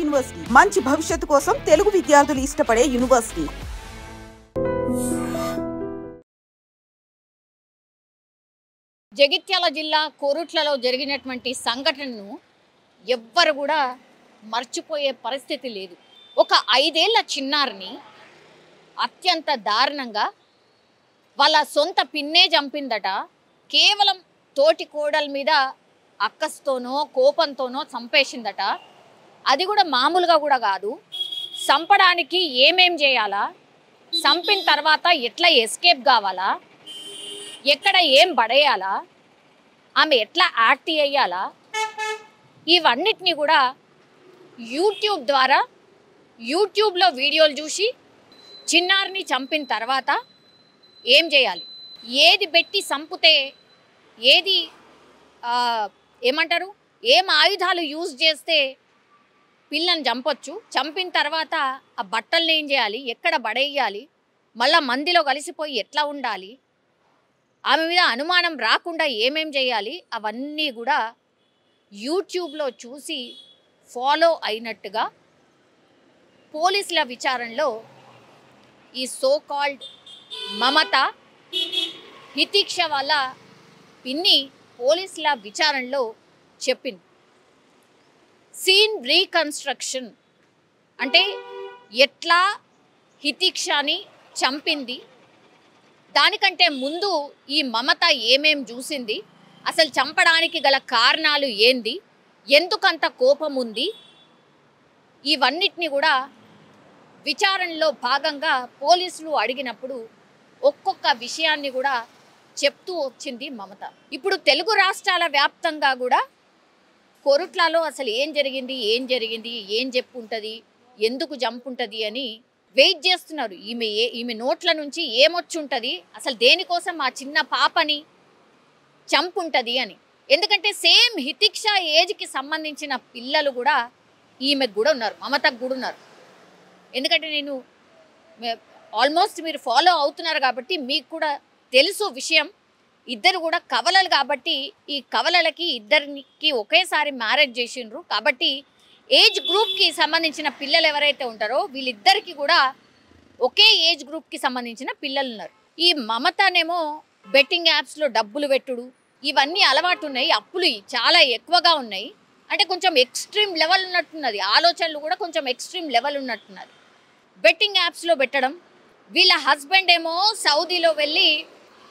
University మంచి భవిష్యత్తు కోసం తెలుగు విద్యార్థులు ఇష్టపడే యూనివర్సిటీ. జగిత్యాల జిల్లా కోరుట్లలో జరిగినటువంటి సంఘటనను ఎవ్వరు కూడా మర్చిపోయే పరిస్థితి లేదు. ఒక 5 ఏళ్ల చిన్నారిని అత్యంత దారుణంగా వాళ్ళ సొంత పిన్నే చంపిందట. కేవలం తోటి కోడల మీద అక్కస్తోనో కోపంతోనో చంపేసిందట. అది కూడా మామూలుగా కూడా కాదు. చంపడానికి ఏమేం చేయాలా, చంపిన తర్వాత ఎట్లా ఎస్కేప్ కావాలా, ఎక్కడ ఏం పడేయాలా, ఆమె ఎట్లా యాక్ట్ చేయాలా, ఇవన్నిటినీ కూడా యూట్యూబ్ ద్వారా యూట్యూబ్లో వీడియోలు చూసి చిన్నారిని చంపిన తర్వాత ఏం చేయాలి, ఏది పెట్టి చంపితే ఏది ఏమంటారు, ఏం ఆయుధాలు యూజ్ చేస్తే పిల్లని చంపొచ్చు, చంపిన తర్వాత ఆ బట్టల్ని ఏం చేయాలి, ఎక్కడ పడేయాలి, మళ్ళీ మందిలో కలిసిపోయి ఎట్లా ఉండాలి, ఆమె మీద అనుమానం రాకుండా ఏమేం చేయాలి, అవన్నీ కూడా యూట్యూబ్లో చూసి ఫాలో అయినట్టుగా పోలీసుల విచారణలో ఈ సో కాల్డ్ మమత హితిక్ష వాళ్ళ పిన్ని పోలీసుల విచారణలో చెప్పింది. సీన్ రీకన్స్ట్రక్షన్ అంటే ఎట్లా హితిక్షని చంపింది, దానికంటే ముందు ఈ మమత ఏమేం చూసింది, అసలు చంపడానికి గల కారణాలు ఏంది, ఎందుకంత కోపం ఉంది, ఇవన్నిటిని కూడా విచారణలో భాగంగా పోలీసులు అడిగినప్పుడు ఒక్కొక్క విషయాన్ని కూడా చెప్తూ వచ్చింది మమత. ఇప్పుడు తెలుగు రాష్ట్రాల వ్యాప్తంగా కూడా కోరుట్లలో అసలు ఏం జరిగింది, ఏం చెప్పుంటుంది, ఎందుకు చంపుంటుంది అని వెయిట్ చేస్తున్నారు. ఈమె నోట్ల నుంచి ఏమొచ్చుంటుంది, అసలు దేనికోసం ఆ చిన్న పాపని చంపుంటుంది అని. ఎందుకంటే సేమ్ హితిక్ష ఏజ్కి సంబంధించిన పిల్లలు కూడా ఈమెకు కూడా ఉన్నారు, మమతకు కూడా ఉన్నారు. ఎందుకంటే నేను ఆల్మోస్ట్ మీరు ఫాలో అవుతున్నారు కాబట్టి మీకు కూడా తెలుసు విషయం. ఇద్దరు కూడా కవలలు కాబట్టి ఈ కవలలకి ఇద్దరికి ఒకేసారి మ్యారేజ్ చేసిండ్రు కాబట్టి ఏజ్ గ్రూప్కి సంబంధించిన పిల్లలు ఎవరైతే ఉంటారో వీళ్ళిద్దరికి కూడా ఒకే ఏజ్ గ్రూప్కి సంబంధించిన పిల్లలు ఉన్నారు. ఈ మమతనేమో బెట్టింగ్ యాప్స్లో డబ్బులు పెట్టుడు ఇవన్నీ అలవాటు ఉన్నాయి, అప్పులు చాలా ఎక్కువగా ఉన్నాయి. అంటే కొంచెం ఎక్స్ట్రీమ్ లెవెల్ ఉన్నట్టున్నది, ఆలోచనలు కూడా కొంచెం ఎక్స్ట్రీమ్ లెవెల్ ఉన్నట్టున్నది. బెట్టింగ్ యాప్స్లో పెట్టడం, వీళ్ళ హస్బెండ్ ఏమో సౌదీలో వెళ్ళి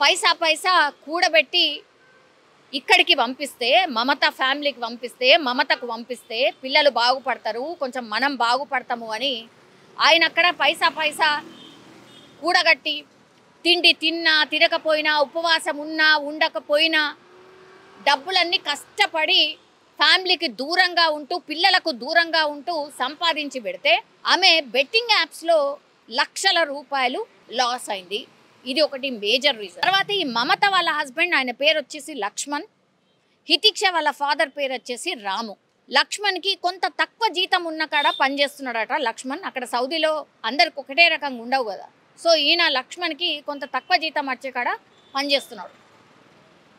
పైసా కూడబెట్టి ఇక్కడికి పంపిస్తే, మమత ఫ్యామిలీకి పంపిస్తే, మమతకు పంపిస్తే పిల్లలు బాగుపడతారు, కొంచెం మనం బాగుపడతాము అని ఆయన అక్కడ పైసా కూడగట్టి తిండి తిన్నా తినకపోయినా ఉపవాసం ఉన్నా ఉండకపోయినా డబ్బులన్నీ కష్టపడి ఫ్యామిలీకి దూరంగా ఉంటూ పిల్లలకు దూరంగా ఉంటూ సంపాదించి పెడితే ఆమె బెట్టింగ్ యాప్స్లో లక్షల రూపాయలు లాస్ అయింది. ఇది ఒకటి మేజర్ రీజన్. తర్వాత ఈ మమత వాళ్ళ హస్బెండ్, ఆయన పేరు వచ్చేసి లక్ష్మణ్, హితిక్ష వాళ్ళ ఫాదర్ పేరు వచ్చేసి రాము. లక్ష్మణ్కి కొంత తక్కువ జీతం ఉన్న కాడ పనిచేస్తున్నాడట లక్ష్మణ్. అక్కడ సౌదీలో అందరికి ఒకటే రకంగా ఉండవు కదా, సో ఈయన లక్ష్మణ్కి కొంత తక్కువ జీతం వచ్చే కాడ పనిచేస్తున్నాడు.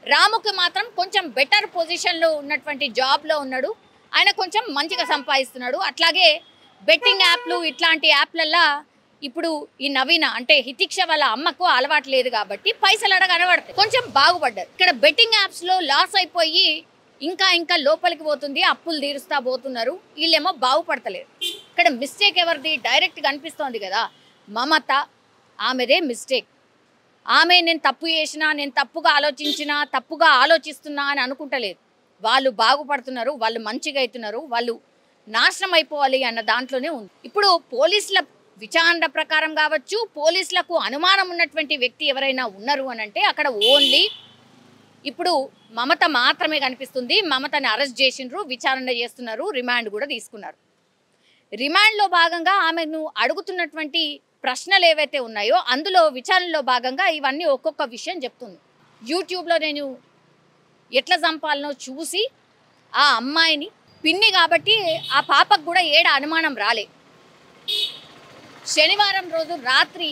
రాముకి మాత్రం కొంచెం బెటర్ పొజిషన్లో ఉన్నటువంటి జాబ్లో ఉన్నాడు, ఆయన కొంచెం మంచిగా సంపాదిస్తున్నాడు. అట్లాగే బెట్టింగ్ యాప్లు ఇట్లాంటి యాప్లల్లో ఇప్పుడు ఈ నవీన అంటే హితిక్ష వాళ్ళ అమ్మకు అలవాటు లేదు కాబట్టి పైసలు అడగనబడతాయి, కొంచెం బాగుపడ్డారు. ఇక్కడ బెట్టింగ్ యాప్స్లో లాస్ అయిపోయి ఇంకా లోపలికి పోతుంది, అప్పులు తీరుస్తా పోతున్నారు, వీళ్ళేమో బాగుపడతలేరు. ఇక్కడ మిస్టేక్ ఎవరిది డైరెక్ట్గా అనిపిస్తోంది కదా, మమత ఆమెదే మిస్టేక్. ఆమె నేను తప్పు చేసినా, నేను తప్పుగా ఆలోచించినా, తప్పుగా ఆలోచిస్తున్నా అని అనుకుంటలేదు. వాళ్ళు బాగుపడుతున్నారు, వాళ్ళు మంచిగా అవుతున్నారు, వాళ్ళు నాశనం అయిపోవాలి అన్న దాంట్లోనే ఉంది. ఇప్పుడు పోలీసుల విచారణ ప్రకారం కావచ్చు, పోలీసులకు అనుమానం ఉన్నటువంటి వ్యక్తి ఎవరైనా ఉన్నారు అని అంటే అక్కడ ఓన్లీ ఇప్పుడు మమత మాత్రమే కనిపిస్తుంది. మమతని అరెస్ట్ చేసిండ్రు, విచారణ చేస్తున్నారు, రిమాండ్ కూడా తీసుకున్నారు. రిమాండ్లో భాగంగా ఆమెను అడుగుతున్నటువంటి ప్రశ్నలు ఏవైతే ఉన్నాయో అందులో విచారణలో భాగంగా ఇవన్నీ ఒక్కొక్క విషయం చెప్తుంది. యూట్యూబ్లో నేను ఎట్లా చంపాలనో చూసి ఆ అమ్మాయిని పిన్ని కాబట్టి ఆ పాపకు కూడా ఏడ అనుమానం రాలే. శనివారం రోజు రాత్రి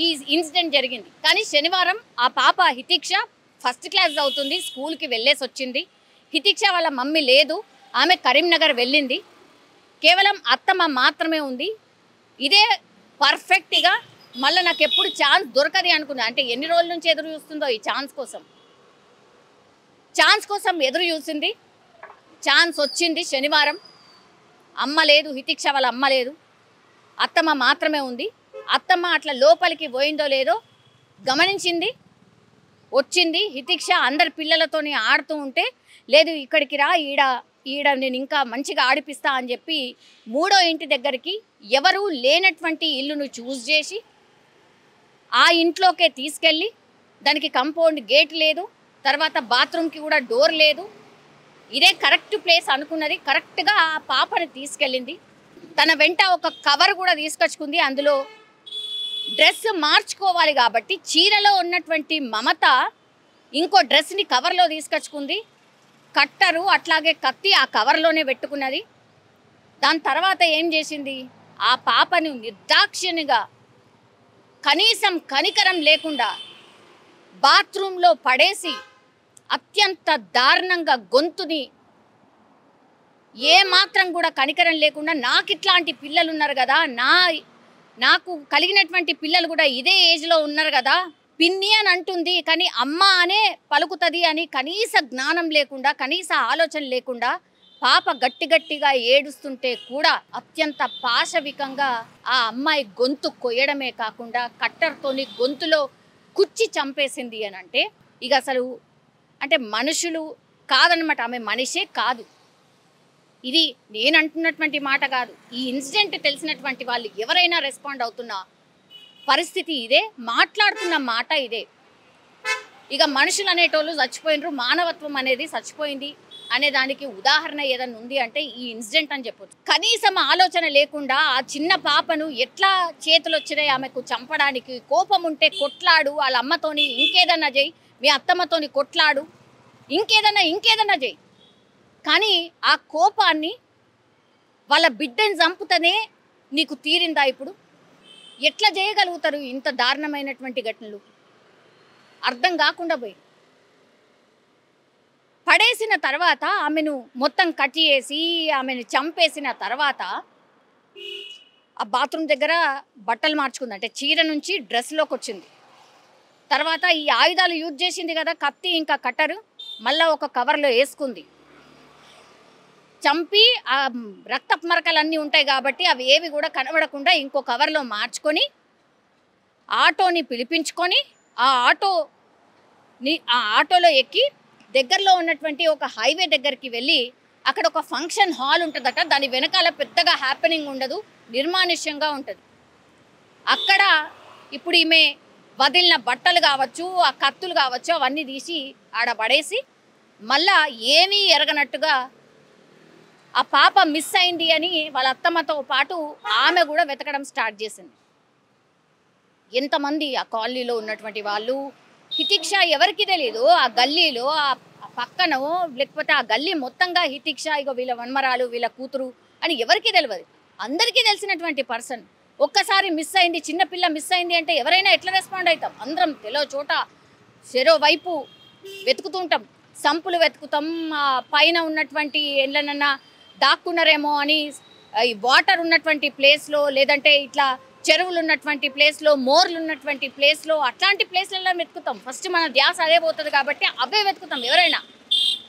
ఈ ఇన్సిడెంట్ జరిగింది, కానీ శనివారం ఆ పాప హితిక్ష ఫస్ట్ క్లాస్ అవుతుంది, స్కూల్కి వెళ్ళేసి వచ్చింది. హితిక్ష వాళ్ళ మమ్మీ లేదు, ఆమె కరీంనగర్ వెళ్ళింది. కేవలం అత్తమ్మ మాత్రమే ఉంది. ఇదే పర్ఫెక్ట్గా మళ్ళీ నాకు ఎప్పుడు ఛాన్స్ దొరకది అనుకున్నా. అంటే ఎన్ని రోజుల నుంచి ఎదురు చూస్తుందో ఈ ఛాన్స్ కోసం ఎదురు చూసింది. ఛాన్స్ వచ్చింది శనివారం. అమ్మ లేదు, హితిక్ష వాళ్ళ అమ్మ లేదు, అత్తమ్మ మాత్రమే ఉంది. అత్తమ్మ అట్లా లోపలికి పోయిందో లేదో గమనించింది, వచ్చింది. హితిక్ష అందరి పిల్లలతోని ఆడుతూ ఉంటే, లేదు ఇక్కడికి రా, ఈడ నేను ఇంకా మంచిగా ఆడిపిస్తా అని చెప్పి 3వ ఇంటి దగ్గరికి, ఎవరు లేనటువంటి ఇల్లును చూస్ చేసి ఆ ఇంట్లోకే తీసుకెళ్ళి, దానికి కంపౌండ్ గేట్ లేదు, తర్వాత బాత్రూమ్కి కూడా డోర్ లేదు, ఇదే కరెక్ట్ ప్లేస్ అనుకున్నది. కరెక్ట్గా ఆ పాపని తీసుకెళ్ళింది. తన వెంట ఒక కవర్ కూడా తీసుకొచ్చుకుంది. అందులో డ్రెస్ మార్చుకోవాలి కాబట్టి చీరలో ఉన్నటువంటి మమత ఇంకో డ్రెస్ని కవర్లో తీసుకొచ్చుకుంది. కట్టరు అట్లాగే కత్తి ఆ కవర్లోనే పెట్టుకున్నది. దాని తర్వాత ఏం చేసింది, ఆ పాపను నిర్దాక్షిణ్యంగా కనీసం కనికరం లేకుండా బాత్రూంలో పడేసి అత్యంత దారుణంగా గొంతుని ఏమాత్రం కూడా కనికరం లేకుండా, నాకు ఇట్లాంటి పిల్లలు ఉన్నారు కదా, నాకు కలిగినటువంటి పిల్లలు కూడా ఇదే ఏజ్లో ఉన్నారు కదా, పిన్ని అని అంటుంది కానీ అమ్మ అనే పలుకుతుంది అని కనీస జ్ఞానం లేకుండా, కనీస ఆలోచన లేకుండా పాప గట్టిగా ఏడుస్తుంటే కూడా అత్యంత పాశవికంగా ఆ అమ్మాయి గొంతు కొయ్యడమే కాకుండా కట్టర్తోని గొంతులో కుచ్చి చంపేసింది అని అంటే, ఇక అసలు అంటే మనుషులు కాదనమాట, ఆమె మనిషే కాదు. ఇది నేను అంటున్నటువంటి మాట కాదు. ఈ ఇన్సిడెంట్ తెలిసినటువంటి వాళ్ళు ఎవరైనా రెస్పాండ్ అవుతున్న పరిస్థితి ఇదే, మాట్లాడుతున్న మాట ఇదే. ఇక మనుషులు అనేటోళ్ళు చచ్చిపోయినరు, మానవత్వం అనేది చచ్చిపోయింది అనే దానికి ఉదాహరణ ఏదైనా ఉంది అంటే ఈ ఇన్సిడెంట్ అని చెప్పొచ్చు. కనీసం ఆలోచన లేకుండా ఆ చిన్న పాపను ఎట్లా చేతులు వచ్చినాయి ఆమెకు చంపడానికి, కోపం ఉంటే కొట్లాడు, వాళ్ళ అమ్మతోని ఇంకేదన్నా చేయి, మీ అత్తమ్మతోని కొట్లాడు, ఇంకేదన్నా చేయి, కానీ ఆ కోపాన్ని వాళ్ళ బిడ్డని చంపుతనే నీకు తీరిందా? ఇప్పుడు ఎట్లా చేయగలుగుతారు ఇంత దారుణమైనటువంటి ఘటనలు? అర్థం కాకుండా పోయి పడేసిన తర్వాత ఆమెను మొత్తం కట్ చేసి ఆమెను చంపేసిన తర్వాత ఆ బాత్రూమ్ దగ్గర బట్టలు మార్చుకుంది, అంటే చీర నుంచి డ్రెస్లోకి వచ్చింది. తర్వాత ఈ ఆయుధాలు యూజ్ చేసింది కదా, కత్తి ఇంకా కట్టరు, మళ్ళీ ఒక కవర్లో వేసుకుంది. చంపి ఆ రక్తపు మరకలు అన్నీ ఉంటాయి కాబట్టి అవి ఏవి కూడా కనబడకుండా ఇంకో కవర్లో మార్చుకొని ఆటోని పిలిపించుకొని ఆ ఆటోలో ఎక్కి దగ్గరలో ఉన్నటువంటి ఒక హైవే దగ్గరికి వెళ్ళి, అక్కడ ఒక ఫంక్షన్ హాల్ ఉంటుందట, దాని వెనకాల పెద్దగా హ్యాపెనింగ్ ఉండదు, నిర్మానుష్యంగా ఉంటుంది. అక్కడ ఇప్పుడు ఈమె వదిలిన బట్టలు కావచ్చు, ఆ కత్తులు కావచ్చు, అవన్నీ తీసి ఆడ పడేసి మళ్ళా ఏమీ ఎరగనట్టుగా ఆ పాప మిస్ అయింది అని వాళ్ళ అత్తమ్మతో పాటు ఆమె కూడా వెతకడం స్టార్ట్ చేసింది. ఎంతమంది ఆ కాలనీలో ఉన్నటువంటి వాళ్ళు, హితిక్ష ఎవరికి తెలియదు, ఆ గల్లీలో ఆ పక్కనో లేకపోతే ఆ గల్లీ మొత్తంగా హితిక్ష ఇగో వీళ్ళ వన్మరాలు వీళ్ళ కూతురు అని ఎవరికి తెలియదు. అందరికీ తెలిసినటువంటి పర్సన్ ఒక్కసారి మిస్ అయింది, చిన్నపిల్ల మిస్ అయింది అంటే ఎవరైనా ఎట్లా రెస్పాండ్ అవుతాం? అందరం తెలో చోట చెరో వైపు వెతుకుతుంటాం, సంపులు వెతుకుతాం, పైన ఉన్నటువంటి ఎట్లనన్నా దాక్కున్నారేమో అని ఈ వాటర్ ఉన్నటువంటి ప్లేస్లో, లేదంటే ఇట్లా చెరువులు ఉన్నటువంటి ప్లేస్లో, మోర్లు ఉన్నటువంటి ప్లేస్లో, అట్లాంటి ప్లేస్లలో వెతుకుతాం. ఫస్ట్ మన ధ్యాస అదే పోతుంది కాబట్టి అవే వెతుకుతాం. ఎవరైనా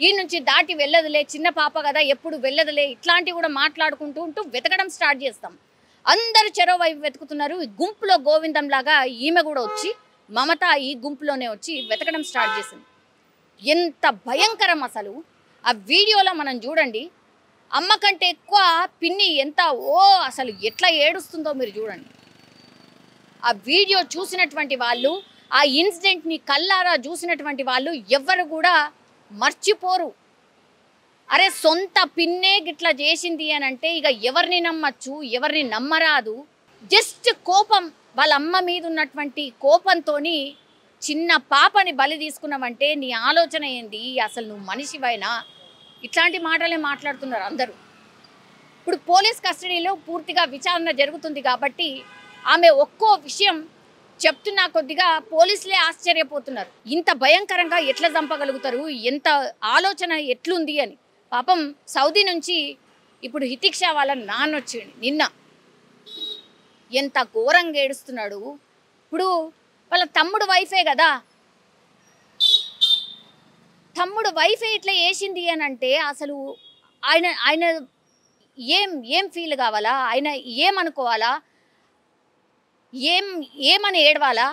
ఈ నుంచి దాటి వెళ్ళదులే, చిన్న పాప కదా ఎప్పుడు వెళ్ళదులే, ఇట్లాంటివి కూడా మాట్లాడుకుంటూ వెతకడం స్టార్ట్ చేస్తాం. అందరూ చెరో వైపు వెతుకుతున్నారు. ఈ గుంపులో గోవిందం లాగా ఈమె కూడా వచ్చి, మమత ఈ గుంపులోనే వచ్చి వెతకడం స్టార్ట్ చేసింది. ఎంత భయంకరం అసలు! ఆ వీడియోలో మనం చూడండి, అమ్మ కంటే ఎక్కువ పిన్ని ఎంత అసలు ఎట్లా ఏడుస్తుందో మీరు చూడండి. ఆ వీడియో చూసినటువంటి వాళ్ళు, ఆ ఇన్సిడెంట్ని కళ్ళారా చూసినటువంటి వాళ్ళు ఎవ్వరు కూడా మర్చిపోరు. అరే సొంత పిన్నే గిట్లా చేసింది అని అంటే ఇక ఎవరిని నమ్మచ్చు, ఎవరిని నమ్మరాదు. జస్ట్ కోపం, వాళ్ళ అమ్మ మీద ఉన్నటువంటి కోపంతో చిన్న పాపని బలి తీసుకున్నావంటే నీ ఆలోచన ఏంది? అసలు నువ్వు మనిషివైనా? ఇట్లాంటి మాటలే మాట్లాడుతున్నారు అందరూ. ఇప్పుడు పోలీస్ కస్టడీలో పూర్తిగా విచారణ జరుగుతుంది కాబట్టి ఆమె ఒక్కో విషయం చెప్తున్నా కొద్దిగా పోలీసులే ఆశ్చర్యపోతున్నారు. ఇంత భయంకరంగా ఎట్లా చంపగలుగుతారు, ఎంత ఆలోచన ఎట్లుంది అని. పాపం సౌదీ నుంచి ఇప్పుడు హితిక్ష వాళ్ళ నాన్న వచ్చిండు నిన్న, ఎంత ఘోరంగా ఏడుస్తున్నాడు. ఇప్పుడు వాళ్ళ తమ్ముడు వైఫే కదా, తమ్ముడు వైఫే ఇట్లా వేసింది అని అంటే అసలు ఆయన ఆయన ఏం ఫీల్ కావాలా, ఆయన ఏమనుకోవాలా, ఏమని ఏడవాలా,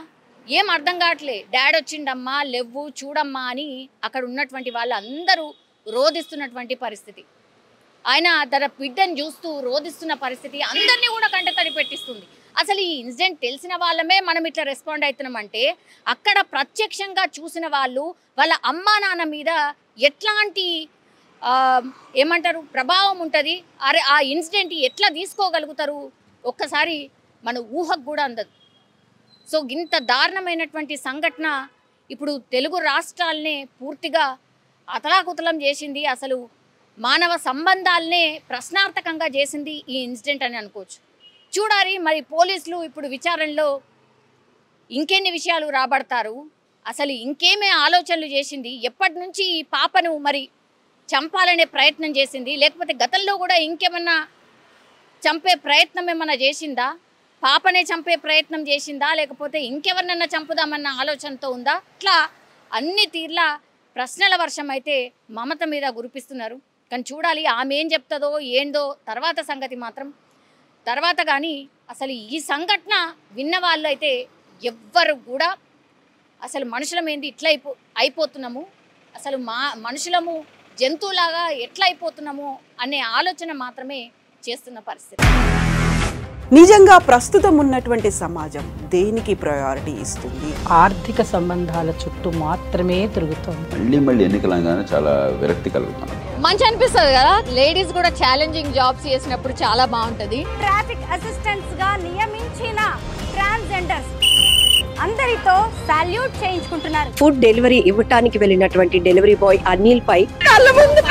ఏం అర్థం కావట్లే. డాడీ వచ్చిండమ్మా లేవు చూడమ్మా అని అక్కడ ఉన్నటువంటి వాళ్ళందరూ రోధిస్తున్నటువంటి పరిస్థితి. ఆయన తన బిడ్డను చూస్తూ రోధిస్తున్న పరిస్థితి అందరినీ కూడా కంటతడి పెట్టిస్తుంది. అసలు ఈ ఇన్సిడెంట్ తెలిసిన వాళ్ళమే మనం ఇట్లా రెస్పాండ్ అవుతున్నామంటే అక్కడ ప్రత్యక్షంగా చూసిన వాళ్ళు వాళ్ళ అమ్మా నాన్న మీద ఎట్లాంటి ఏమంటారు ప్రభావం ఉంటుంది, అరే ఆ ఇన్సిడెంట్ ఎట్లా తీసుకోగలుగుతారు ఒక్కసారి మన ఊహకు కూడా అందదు. సో ఇంత దారుణమైనటువంటి సంఘటన ఇప్పుడు తెలుగు రాష్ట్రాలనే పూర్తిగా అతలాకుతలం చేసింది. అసలు మానవ సంబంధాలనే ప్రశ్నార్థకంగా చేసింది ఈ ఇన్సిడెంట్ అని అనుకోవచ్చు. చూడాలి మరి పోలీసులు ఇప్పుడు విచారణలో ఇంకెన్ని విషయాలు రాబడతారు, అసలు ఇంకేమే ఆలోచనలు చేసింది, ఎప్పటి నుంచి ఈ పాపను మరి చంపాలనే ప్రయత్నం చేసింది, లేకపోతే గతంలో కూడా ఇంకేమన్నా చంపే ప్రయత్నం ఏమన్నా చేసిందా, పాపనే చంపే ప్రయత్నం చేసిందా, లేకపోతే ఇంకెవరినన్నా చంపుదామన్న ఆలోచనతో ఉందా, ఇట్లా అన్ని తీర్లా ప్రశ్నల వర్షం అయితే మమత మీద కురిపిస్తున్నారు. కానీ చూడాలి ఆమె ఏం చెప్తుందో ఏందో తర్వాత సంగతి మాత్రం తర్వాత. కానీ అసలు ఈ సంఘటన విన్న వాళ్ళు అయితే ఎవ్వరు కూడా అసలు మనుషులమేంది ఇట్లా అయిపోతున్నాము, అసలు మనుషులము జంతువులాగా ఎట్లా అయిపోతున్నాము అనే ఆలోచన మాత్రమే చేస్తున్న పరిస్థితి. నిజంగా ప్రస్తుతం ఉన్నటువంటి సమాజం దేనికి ప్రయారిటీ ఇస్తుంది? ఆర్థిక సంబంధాల చుట్టూ మాత్రమే తిరుగుతుంది. మళ్ళీ ఎన్నికలంగానే చాలా విరక్తి కలుగుతున్నాం. మంచి అనిపిస్తుంది కదా, లేడీస్ కూడా ఛాలెంజింగ్ జాబ్స్ చేసినప్పుడు చాలా బాగుంటది. ట్రాఫిక్ అసిస్టెంట్స్ గా నియమించిన ట్రాన్స్జెండర్స్ అందరితో సాల్యూట్ చేయించుకుంటున్నారు. ఫుడ్ డెలివరీ ఇవ్వటానికి వెళ్ళినటువంటి డెలివరీ బాయ్ అనిల్ పై కళ్ళ ముందు